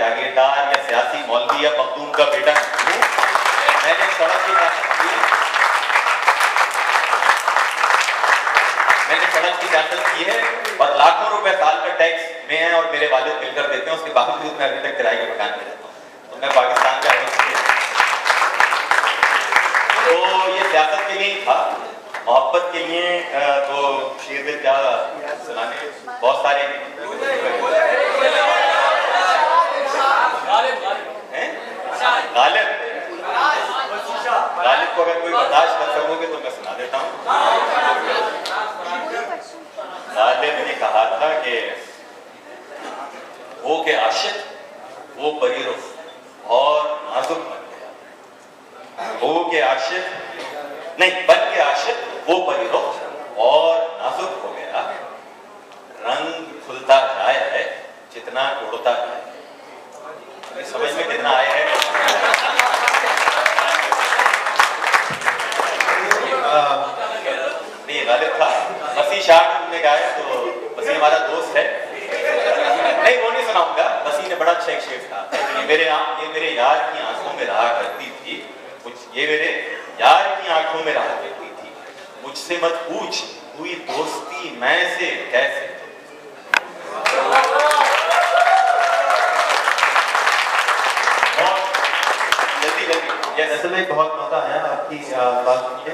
जागीरदार या सियासी मौलवी या मखदूम का बेटा नहीं हूँ। मैंने सड़क की सियासत की, है और लाखों रुपए साल का टैक्स में है और मेरे वालिद मिलकर देते हैं, उसके बावजूद मैं अभी तक किराए के मकान में रहता हूँ। तो मैं पाकिस्तान का तो ये सियासत के लिए ही था, मोहब्बत के लिए तो शेर में क्या सुनाने बहुत सारे गालिब को अगर कोई बर्दाश्त कर सकोगे तो मैं सुना देता हूँ। गालिब ने कहा था कि वो के आशिक वो परी रुख और नाजुक बन गया, वो के आशिक नहीं बन के आशिक वो परी रुख और नाजुक हो गया, रंग खुलता जाए है जितना उड़ता जाए। समझ में कितना आया है? नहीं गालिब था, वसी शाह ने गाया, तो वसी हमारा दोस्त है, नहीं वो नहीं सुनाऊंगा। वसी ने बड़ा अच्छा एक शेर था, ये मेरे यार की आंखों में रहा करती थी, ये मेरे यार की आंखों में रहा करती थी, मुझसे मत पूछ हुई दोस्ती मैं से कैसे। असल में बहुत मजा आया आपकी बात सुन के।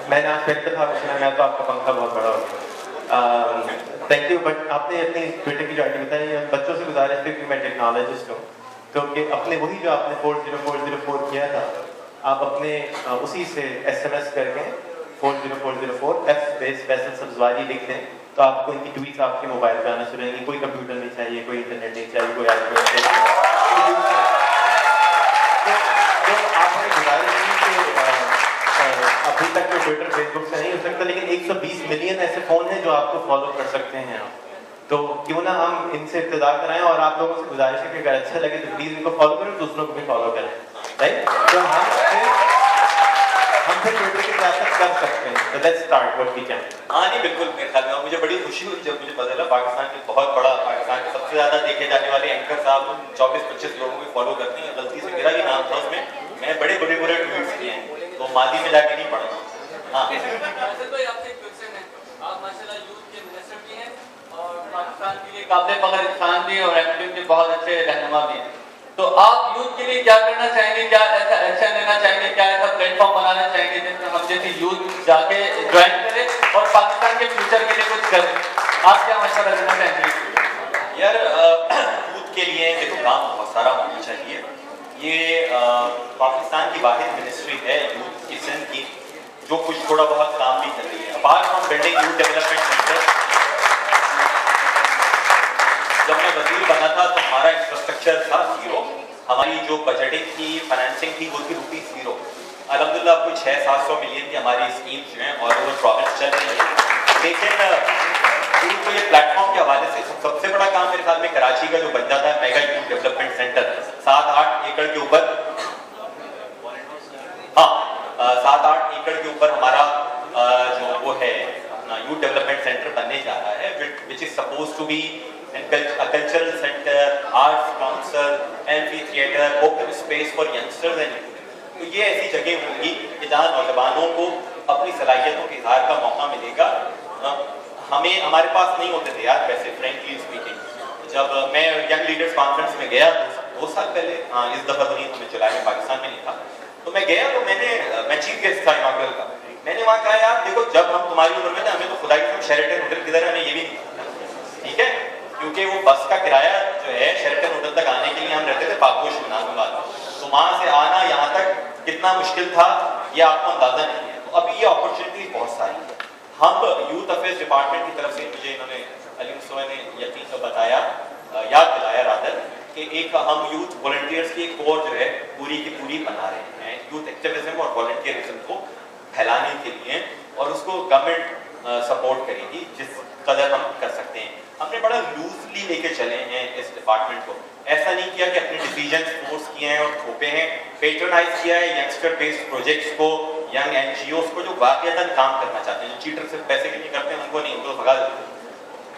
मैंने आज पहली दफा सुना, मैं तो आपका पंखा बहुत बड़ा हो गया। Thank you. बट आपने अपनी ट्विटर की जॉइनिंग बताई, बच्चों से गुजारिश थी कि मैं टेक्नोलॉजिस्ट हूँ, तो कि अपने वही जो आपने 40404 किया था, आप अपने उसी से SMS करके 40404 F फैसल सब्जवारी लिख दें, तो आपको इनकी ट्वीट्स आपके मोबाइल पे आना शुरू होंगी। कोई कंप्यूटर नहीं चाहिए, कोई इंटरनेट नहीं चाहिए, कोई आईफोन चाहिए। तो आपने गुजारिश की कि अभी तक तो ट्विटर फेसबुक से नहीं हो सकता, लेकिन 120 मिलियन ऐसे फ़ोन हैं जो आपको फॉलो कर सकते हैं आप, तो क्यों ना हम इनसे इब्तिदा कराएं। और आप लोगों से गुजारिश है कि अगर अच्छा लगे तो प्लीज़ इनको फॉलो करें, दूसरों को भी फॉलो करें, राइट? तो हम फिर ट्विटर की सियासत कर सकते हैं। तो let's start what we can. हाँ नहीं बिल्कुल, मेरे ख्याल में मुझे बड़ी खुशी हुई जब मुझे पता चला पाकिस्तान के बहुत बड़ा, पाकिस्तान के सबसे ज़्यादा देखे जाने वाले एंकर साहब 24-25 लोगों को फॉलो करते हैं। गलती से मेरा ही नाम था उसमें, मैं बड़े बुरे ट्वीट्स किए हैं, तो मादी में जाके नहीं पढ़ा। हाँ आप माशाल्लाह यूथ के मिनिस्टर भी हैं और पाकिस्तान के लिए काबिल फख्र इंसान भी और एमपी के बहुत अच्छे रहनुमा भी हैं, तो आप यूथ के लिए क्या करना चाहेंगे, क्या ऐसा एक्शन लेना चाहेंगे, क्या ऐसा प्लेटफॉर्म बनाना चाहेंगे जिसमें हम जैसे यूथ जाके ज्वाइन करें और पाकिस्तान के फ्यूचर के लिए कुछ करें? आप क्या मशवरा देना चाहेंगे? यार यूथ के लिए देखो काम बहुत सारा होना चाहिए। ये पाकिस्तान की वाहिद मिनिस्ट्री है यूथ की, सिंध की, जो कुछ थोड़ा बहुत काम भी कर रही है। Apart from building youth development centre, जब मैं वजीर बना था तो हमारा इंफ्रास्ट्रक्चर था जीरो, हमारी जो बजटिंग थी, फाइनेंसिंग थी, वो थी ₹0। अल्हम्दुलिल्लाह कोई 600-700 मिलियन की हमारी स्कीम्स जो हैं और वो प्रोजेक्ट्स चल रही हैं। लेकिन यूथ को ये प्लेटफॉर्म के हवाले से सबसे बड़ा काम मेरे ख्याल में कराची का जो बन जाता है मेगा यूथ डेवलपमेंट सेंटर, 7-8 एकड़ के ऊपर, हाँ 7-8 एकड़ के ऊपर हमारा जो वो है अपना यूथ डेवलपमेंट सेंटर बनने जा रहा है, which is suppose to be cultural centre, arts council, amphitheatre, open space for youngsters and youth. तो ये ऐसी जगह होंगी कि जहाँ नौजवानों को अपनी सलाहियतों के इज़हार का मौका मिलेगा। हमें हमारे पास नहीं होते थे यार पैसे, फ्रेंकली स्पीकिंग। जब मैं यंग लीडर्स कॉन्फ्रेंस में गया 2 साल पहले, हाँ इस दफ़ा तो नहीं, हमें जुलाई में पाकिस्तान में नहीं था, तो मैं गया तो मैं चीफ गेस्ट था इनॉग्रल का, मैंने वहाँ कहा यार देखो जब हम तुम्हारी उम्र में थे हमें तो खुदा की शेरेटन होटल किधर है हमें ये भी नहीं पता, ठीक है, क्योंकि वो बस का किराया जो है शेरेटन होटल तक आने के लिए हम रहते थे पाकपोश नाजमाबाद, तो वहाँ से आना यहाँ तक कितना मुश्किल था ये आपको अंदाजा नहीं है। तो अभी ये अपॉर्चुनिटी बहुत सारी है। हम यूथ अफेयर्स डिपार्टमेंट की तरफ से, मुझे इन्होंने अली मुस्तफा ने यकीन से बताया, याद दिलाया रादर, कि एक हम यूथ वॉलंटियर्स की एक कोर जो है पूरी की पूरी बना रहे हैं यूथ एक्टिविज्म और वॉलंटियरिज्म को फैलाने के लिए, और उसको गवर्नमेंट सपोर्ट करेगी जिस कदर हम कर सकते हैं। हमने बड़ा लूजली लेके चले हैं इस डिपार्टमेंट को, ऐसा नहीं किया कि अपने डिसीजन फोर्स किए हैं और थोपे हैं, पेट्रोनाइज किया है यंगस्टर बेस्ड प्रोजेक्ट्स को, यंग NGOs को जो वाकईतन काम करना चाहते हैं, जो चीटर सिर्फ पैसे के लिए करते हैं उनको नहीं, उनको भगा देते हैं।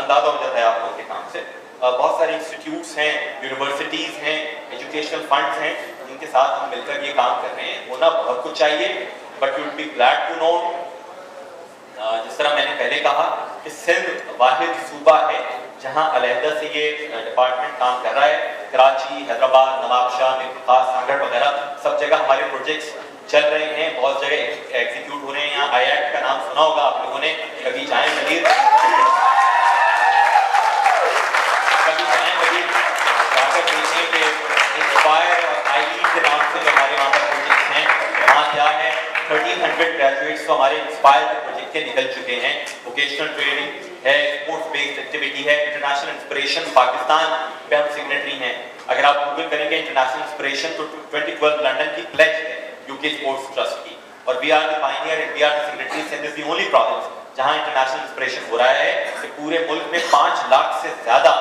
अंदाजा हो जाता है आपको उनके काम से। सारे इंस्टीट्यूट्स हैं, यूनिवर्सिटीज़ हैं, एजुकेशनल फंड्स हैं, जिनके साथ हम मिलकर ये काम कर रहे हैं। होना बहुत कुछ चाहिए, but you will be glad to know, जिस तरह मैंने पहले कहा कि सिंध वाहिद सूबा है जहां अलहदा से ये डिपार्टमेंट काम कर रहा है। कराची, हैदराबाद, नवाबशाह, मीरपुर, सांगड़ वगैरह सब जगह हमारे प्रोजेक्ट्स चल रहे हैं, बहुत जगह एग्जीक्यूट हो रहे हैं। यहाँ IIT का नाम सुना होगा आप लोगों ने, कभी जाएं मजीद, कभी जाएं मजीद जाकर देखें कि इंस्पायर और IE के नाम से जो हमारे वहाँ पर प्रोजेक्ट्स हैं, वहाँ क्या है 1300 ग्रेजुएट्स तो हमारे इंस्पायर के प्रोजेक्ट के निकल चुके हैं। वोकेशनल ट्रेनिंग है, स्पोर्ट्स बेस्ड एक्टिविटी है, इंटरनेशनल इंस्पिरेशन पाकिस्तान पे हम सिग्नेटरी हैं। अगर आप गूगल करेंगे इंटरनेशनल इंस्पिरेशन तो 2012 लंदन की प्लेज है UK स्पोर्ट्स ट्रस्ट की, और we are the pioneer and we are the signatories and this the only province जहां इंटरनेशनल इंस्पिरेशन हो रहा है कि पूरे मुल्क में 5 लाख से ज्यादा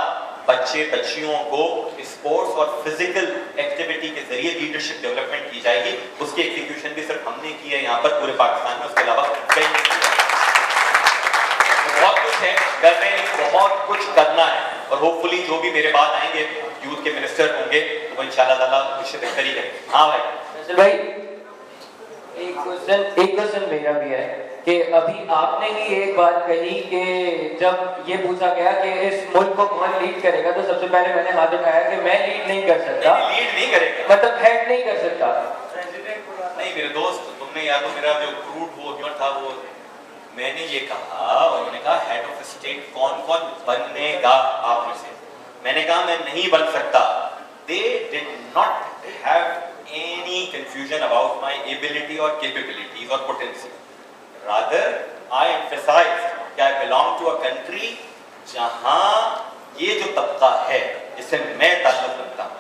बच्चे बच्चियों को स्पोर्ट्स और फिजिकल एक्टिविटी के जरिए लीडरशिप डेवलपमेंट की जाएगी। उसकी एग्जीक्यूशन भी सिर्फ हमने की है यहाँ पर पूरे पाकिस्तान में, उसके अलावा कहीं नहीं की है। तो बहुत कुछ है, कर रहे हैं, बहुत कुछ करना है, और होपफुली जो भी मेरे बाद आएंगे यूथ के मिनिस्टर होंगे तो वो इंशाल्लाह ताला कुछ बेहतर ही करेंगे। हाँ भाई, एक क्वेश्चन मेरा भी है कि अभी आपने ही एक बात कही कि जब ये पूछा गया कि इस मुल्क को कौन लीड करेगा, तो सबसे पहले मैंने हाथ उठाया कि मैं लीड नहीं कर सकता। लीड नहीं करेगा मतलब हेड नहीं कर सकता। नहीं मेरे दोस्त, तुमने या तो मेरा जो क्रूड वो ह्यूमर था वो, मैंने ये कहा, उन्होंने कहा हेड ऑफ स्टेट कौन कौन बनेगा आप में से, मैंने कहा मैं नहीं बन सकता। They did not have any confusion about my ability or capabilities or potential. Rather, I emphasized that I belong to a country जहां ये जो तबका है जिससे मैं ताल्लुक रखता हूँ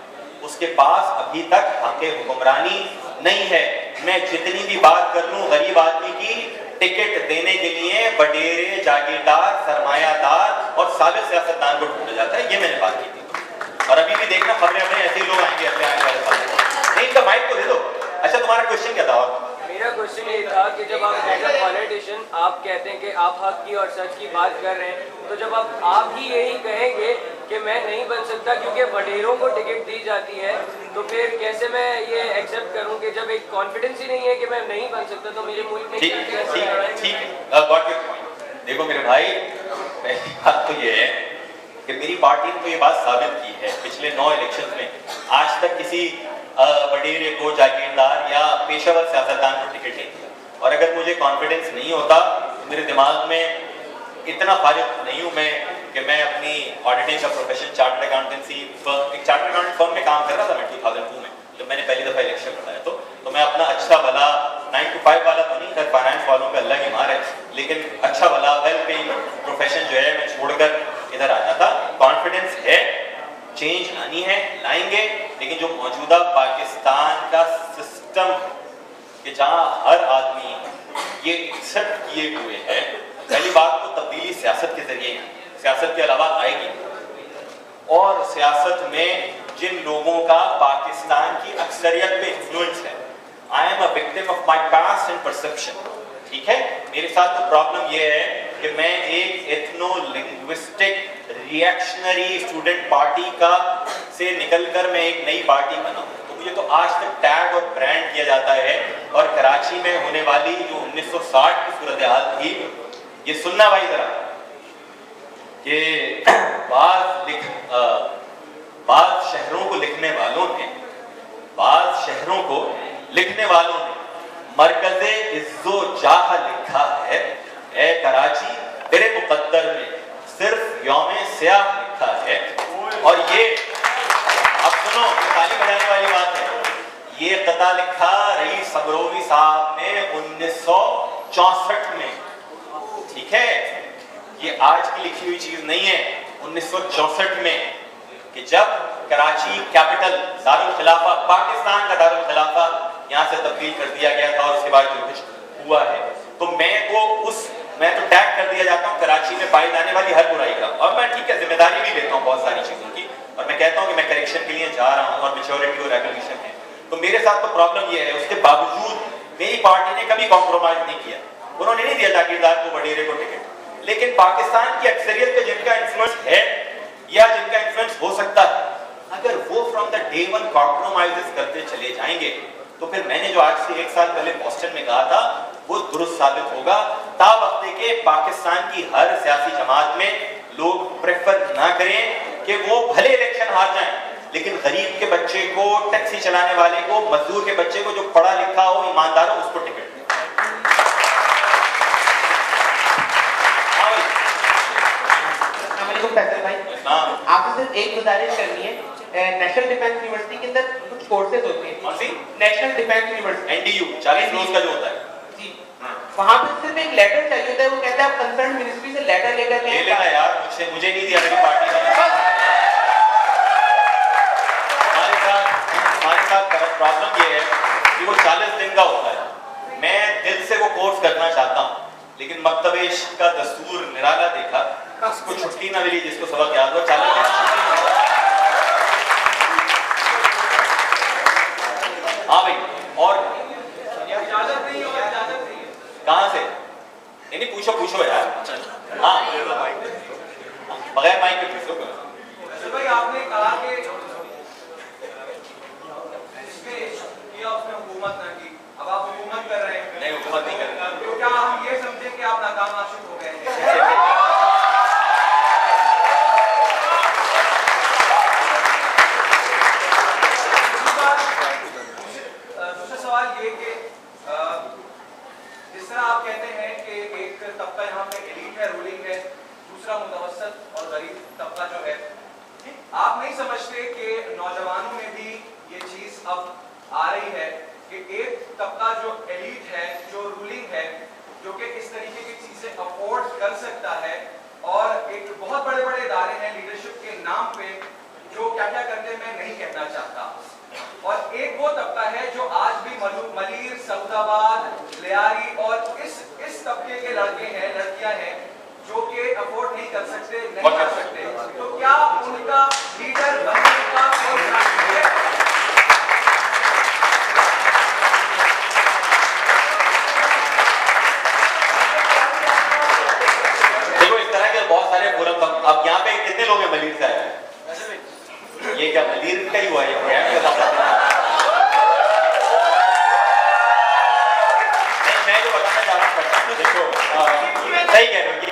उसके पास अभी तक हक़ हुक्मरानी नहीं है। मैं जितनी भी बात कर लूँ गरीब आदमी की टिकट देने के लिए बडेरे, जागीरदार, सरमायादार और साबिक सियासतदान को ढूंढा जाता है, ये मैंने बात की थी। और अभी भी देखना खबरें अपने ऐसे ही लोग आएंगे अपने आने वाले साल। नहीं इनका माइक तो दे दो। अच्छा तुम्हारा क्वेश्चन क्या था? मेरा क्वेश्चन ये था कि जब आप एज अ पॉलिटिशियन आप कहते हैं कि आप हक की और सच की बात कर रहे हैं, तो जब आप ही यही कहेंगे कि मैं नहीं बन सकता क्योंकि वडेरों को टिकट दी जाती है, तो फिर कैसे मैं ये एक्सेप्ट करूं कि जब एक कॉन्फिडेंस ही नहीं है कि मैं नहीं बन सकता तो मेरे मुल्क में ठीक है, गॉट योर पॉइंट। देखो मेरे भाई, पहली बात तो ये है कि मेरी पार्टी ने तो ये बात साबित की है पिछले 9 इलेक्शन में, आज तक किसी वडेरे को, जागीरदार या पेशेवर सियासतदान को टिकट नहीं दिया। और अगर मुझे कॉन्फिडेंस नहीं होता तो मेरे दिमाग में इतना फारिग नहीं हूँ मैं कि मैं अपनी ऑडिटिंग का प्रोफेशन चार्टर्ड अकाउंटेंसी एक चार्टर्ड अकाउंटेंट फर्म में काम कर रहा था मैं 2002 में, जब मैंने पहली दफ़ा इलेक्शन लड़ा है। तो मैं अपना अच्छा भला 9 to 5 वाला तो नहीं कर, फाइनेंस वालों पे अल्लाह की मार है, लेकिन अच्छा भला वेल पेइंग प्रोफेशन जो है मैं छोड़कर इधर आया था। कॉन्फिडेंस है, चेंज लानी है, लाएंगे, लेकिन जो मौजूदा पाकिस्तान का सिस्टम कि जहां हर आदमी ये एक्सेप्ट किए हुए है, पहली बात तो तब्दीली सियासत के जरिए, सियासत के अलावा आएगी। और सियासत में जिन लोगों का पाकिस्तान की अक्सरियत में इन्फ्लुएंस है, I am a victim of my past and perception. ठीक है, मेरे साथ तो प्रॉब्लम ये है कि मैं एक ethno linguistic reactionary student party का से निकलकर मैं एक नई पार्टी बना हूं। तो मुझे तो आज तक टैग और ब्रांड किया जाता है। और कराची में होने वाली जो 1960 की सूरत हाल थी, ये सुनना भाई जरा, कि बाद शहरों को लिखने वालों ने मरकज़े इज्जो जाह लिखा है, ए कराची तेरे मुकद्दर में सिर्फ यौमे सियाह लिखा है। और ये अब सुनो, ताली बजाने वाली बात है, ये कता लिखा रईस सबरोवी साहब ने 1964 में। ठीक है, ये आज की लिखी हुई चीज नहीं है। 1964 में कि जब कराची कैपिटल दारुल खिलाफा, पाकिस्तान का दारुल खिलाफा यहाँ से तब्दील कर दिया गया था, और उसके बाद जो कुछ हुआ है, तो मैं तो टैग कर दिया जाता हूँ कराची में पाई जाने वाली हर बुराई का। और मैं ठीक है जिम्मेदारी भी लेता हूँ बहुत सारी चीजों की, और मैं कहता हूँ कि मैं करेक्शन के लिए जा रहा हूँ और मैच्योरिटी और एवोल्यूशन है। तो मेरे साथ तो प्रॉब्लम ये है, उसके बावजूद मेरी पार्टी ने कभी कॉम्प्रोमाइज नहीं किया। उन्होंने नहीं दिया जागीरदार को, वडेरे को टिकट, लेकिन पाकिस्तान की अक्सरियत पे जिनका इन्फ्लुएंस है या जिनका इन्फ्लुएंस हो डे वन कॉम्प्रोमाइजेस करते चले जाएंगे तो फिर मैंने जो आज से 1 साल पहले बोस्टन में कहा था वो दुरुस्त साबित होगा। तावक्त के पाकिस्तान की हर सियासी जमात में लोग प्रेफर ना करें कि वो भले इलेक्शन हार जाएं, लेकिन गरीब के बच्चे को, टैक्सी चलाने वाले को, मजदूर के बच्चे को, जो पढ़ा लिखा हो, ईमानदार हो, उसको टिकट दें। फैसल भाई, आपसे सिर्फ एक गुजारिश करनी है। नेशनल डिफेंस यूनिवर्सिटी के अंदर कुछ कोर्सेज होते हैं। कौन सी? नेशनल डिफेंस यूनिवर्सिटी, एनडीयू 40 रोज का जो होता है जी, वहां पे सिर्फ एक लेटर चाहिए होता है। वो कहते हैं आप कंसर्न मिनिस्ट्री से लेटर लेकर ले लेना यार, मुझे नहीं दिया मेरी पार्टी ने। हमारे साथ प्रॉब्लम ये है कि वो 40 दिन का होता है। मैं दिल से वो कोर्स करना चाहता हूँ, लेकिन मकतबेश का दस्तूर निराला देखा, उसको छुट्टी ना मिली, जिसको सबक याद हो 40 दिन छुट्टी नहीं मिली। हाँ भाई, और कहाँ से? नहीं पूछो यार। हाँ, बगैर माइक पे पूछो। भाई आपने कहा कि उसने हुकूमत ना की, अब आप हुकूमत कर रहे हैं। नहीं, हुकूमत नहीं कर रहे। तो क्या हम ये समझे कि आप नाकाम नाशुक हो गए हैं? दूसरा सवाल ये कि जिस तरह आप कहते हैं कि एक तबका यहाँ पे एलीट है, रूलिंग है, दूसरा मुतवस्सत और गरीब तबका जो है, आप नहीं समझते कि नौजवानों में भी ये चीज अब आ रही है कि एक तबका जो एलीट है, जो रूलिंग है, जो कि इस तरीके की चीजें अफोर्ड कर सकता है, और एक बहुत बड़े बड़े इदारे हैं लीडरशिप के नाम पे जो क्या क्या करते हैं मैं नहीं कहना चाहता, और एक वो तबका है जो आज भी मलीर, सऊदाबाद, लियारी और इस तबके के लड़के हैं, लड़कियां हैं जो कि अफोर्ड नहीं कर सकते, नहीं कर सकते। तो क्या उनका लीडर बनने का कोई चांस है? देखो, इस तरह के बहुत सारे फोरम, अब यहाँ पे कितने लोग हैं मलीर साहब? ये क्या मलीर का ही हुआ है? नहीं, मैं जो बताना चाह रहा हूँ, देखो सही कह रहे हो कि